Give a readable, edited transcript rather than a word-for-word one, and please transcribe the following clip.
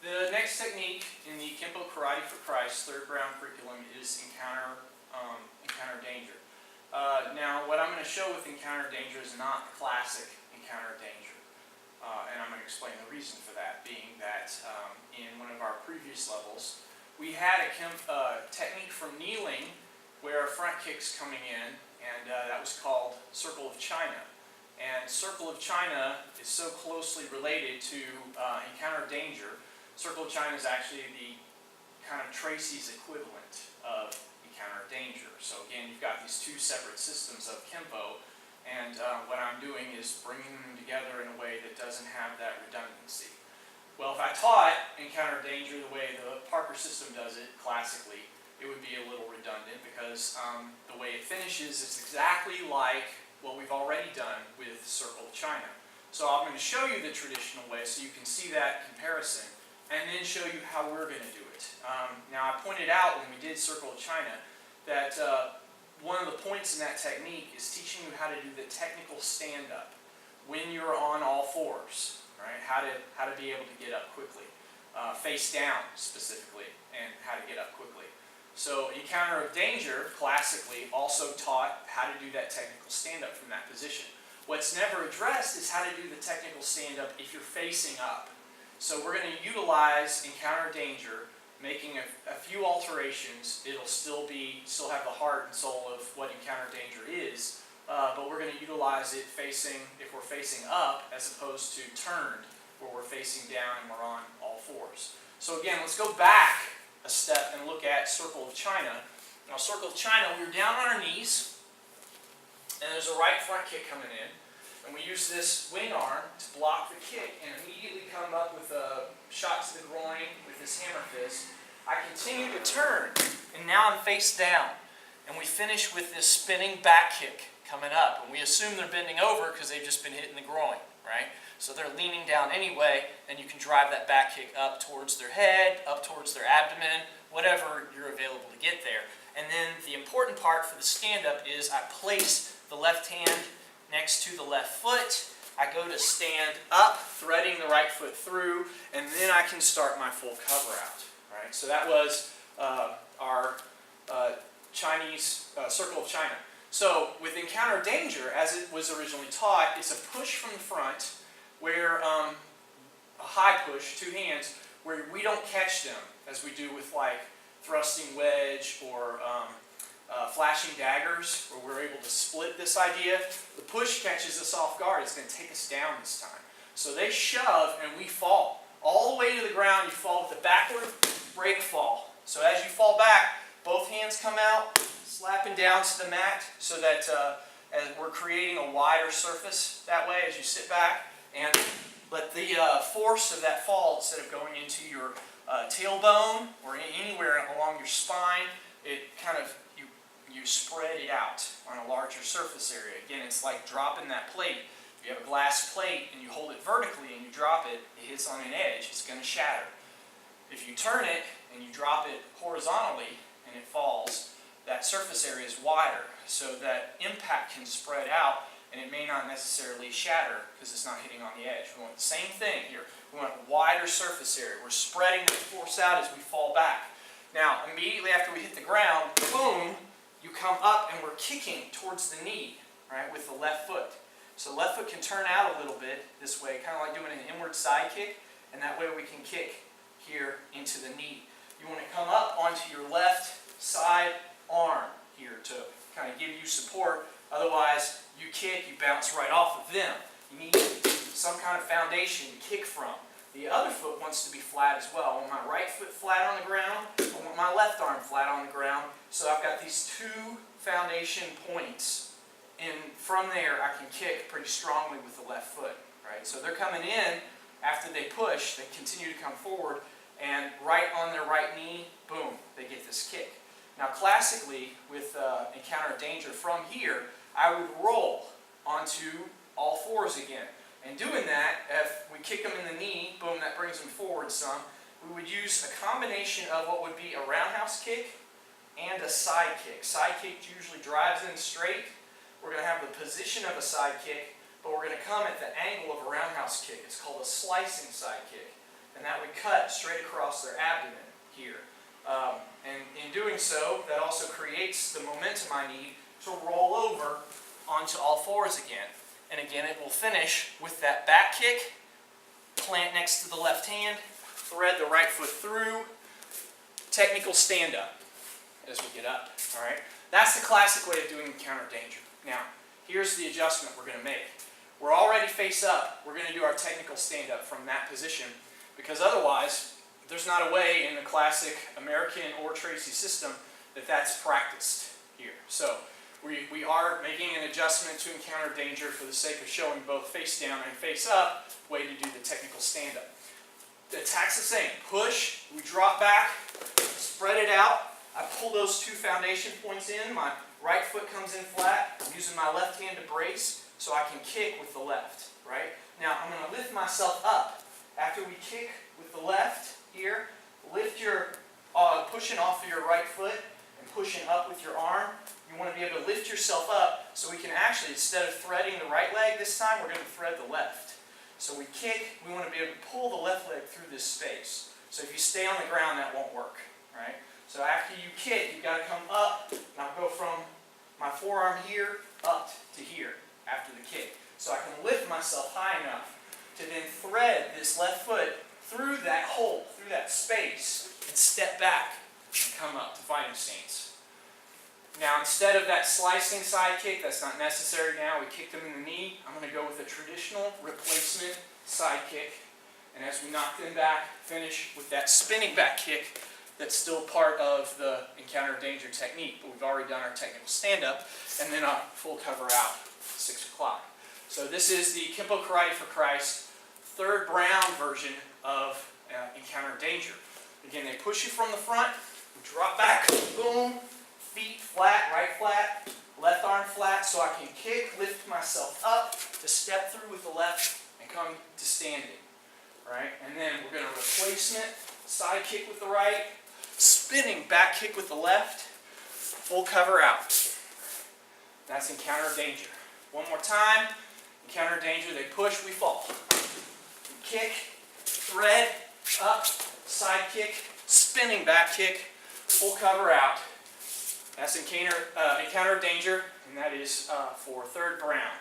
The next technique in the Kenpo Karate for Christ third round curriculum is encounter danger. Now, what I'm going to show with encounter danger is not classic encounter danger, and I'm going to explain the reason for that, being that in one of our previous levels, we had a technique from kneeling where a front kick's coming in, and that was called Circle of China. And Circle of China is so closely related to encounter danger. Circle of China is actually the kind of Tracy's equivalent of encounter danger. So again, you've got these two separate systems of Kenpo, and what I'm doing is bringing them together in a way that doesn't have that redundancy. Well, if I taught encounter danger the way the Parker system does it classically, it would be a little redundant because the way it finishes is exactly like what we've already done with Circle of China. So I'm going to show you the traditional way so you can see that comparison, and then show you how we're going to do it. Now, I pointed out when we did Circle of China that one of the points in that technique is teaching you how to do the technical stand-up when you're on all fours, right? How to be able to get up quickly, face down specifically, and how to get up quickly. So encounter of danger, classically, also taught how to do that technical stand-up from that position. What's never addressed is how to do the technical stand-up if you're facing up. So we're going to utilize encounter danger, making a few alterations. It'll still have the heart and soul of what encounter danger is, but we're going to utilize it if we're facing up, as opposed to turned, where we're facing down and we're on all fours. So again, let's go back a step and look at Circle of China. Now, Circle of China, we were down on our knees, and there's a right front kick coming in, and we use this wing arm to block the kick and immediately come up with a shot to the groin with this hammer fist. I continue to turn, and now I'm face down, and we finish with this spinning back kick coming up, and we assume they're bending over because they've just been hitting the groin, right? So they're leaning down anyway, and you can drive that back kick up towards their head, up towards their abdomen, whatever you're available to get there. And then the important part for the stand-up is I place the left hand next to the left foot. I go to stand up, threading the right foot through, and then I can start my full cover out. Right? So that was our Chinese Circle of China. So with encounter danger, as it was originally taught, it's a push from the front, where a high push, two hands, where we don't catch them as we do with like thrusting wedge or flashing daggers, where we're able to split this idea. The push catches us off guard. It's going to take us down this time. So they shove and we fall. All the way to the ground, you fall with a backward break fall. So as you fall back, both hands come out, slapping down to the mat, so that as we're creating a wider surface that way as you sit back. And let the force of that fall, instead of going into your tailbone or anywhere along your spine, it kind of, you spread it out on a larger surface area. Again, it's like dropping that plate. If you have a glass plate and you hold it vertically and you drop it, it hits on an edge, it's going to shatter. If you turn it and you drop it horizontally and it falls, that surface area is wider, so that impact can spread out, and it may not necessarily shatter because it's not hitting on the edge. We want the same thing here. We want a wider surface area. We're spreading the force out as we fall back. Now, immediately after we hit the ground, boom, you come up and we're kicking towards the knee, right, with the left foot. So left foot can turn out a little bit this way, kind of like doing an inward side kick, and that way we can kick here into the knee. You want to come up onto your left side arm here to kind of give you support. Otherwise, you kick, you bounce right off of them. You need some kind of foundation to kick from. The other foot wants to be flat as well. I want my right foot flat on the ground. I want my left arm flat on the ground. So I've got these two foundation points. And from there, I can kick pretty strongly with the left foot. Right? So they're coming in after they push. They continue to come forward. And right on their right knee, boom, they get this kick. Now classically, with encounter of danger from here, I would roll onto all fours again. And doing that, if we kick them in the knee, boom, that brings them forward some. We would use a combination of what would be a roundhouse kick and a side kick. Side kick usually drives in straight. We're going to have the position of a side kick, but we're going to come at the angle of a roundhouse kick. It's called a slicing side kick. and that would cut straight across their abdomen here. And in doing so, that also creates the momentum I need to roll over onto all fours again. And again, it will finish with that back kick, plant next to the left hand, thread the right foot through, technical stand-up as we get up. All right? That's the classic way of doing counter danger. Now, here's the adjustment we're going to make. We're already face up. We're going to do our technical stand-up from that position, because otherwise, there's not a way in the classic American or Tracy system that that's practiced here. So we are making an adjustment to encounter danger for the sake of showing both face down and face up way to do the technical stand-up. The attack's the same. Push, we drop back, spread it out. I pull those two foundation points in. My right foot comes in flat. I'm using my left hand to brace so I can kick with the left, right? Now I'm going to lift myself up. After we kick with the left here, lift your, pushing off of your right foot and pushing up with your arm. You want to be able to lift yourself up so we can actually, instead of threading the right leg this time, we're going to thread the left. So we kick, we want to be able to pull the left leg through this space. So if you stay on the ground, that won't work, right? So after you kick, you've got to come up, and I'll go from my forearm here up to here after the kick. So I can lift myself high enough to then thread this left foot through that hole, through that space, and step back and come up to fighting stance. Now, instead of that slicing side kick, that's not necessary now, we kicked them in the knee, I'm going to go with a traditional replacement side kick. And as we knock them back, finish with that spinning back kick that's still part of the encounter danger technique, but we've already done our technical stand-up, and then our full cover out at 6 o'clock. So this is the Kenpo Karate for Christ, third brown version of encounter danger. Again, they push you from the front, we drop back, boom, feet flat, right flat, left arm flat, so I can kick, lift myself up to step through with the left and come to standing. Right? And then we're going to replacement, side kick with the right, spinning back kick with the left, full cover out. That's encounter danger. One more time, encounter danger, they push, we fall. Kick, thread, up, side kick, spinning back kick, full cover out. That's encounter danger, and that is for third brown.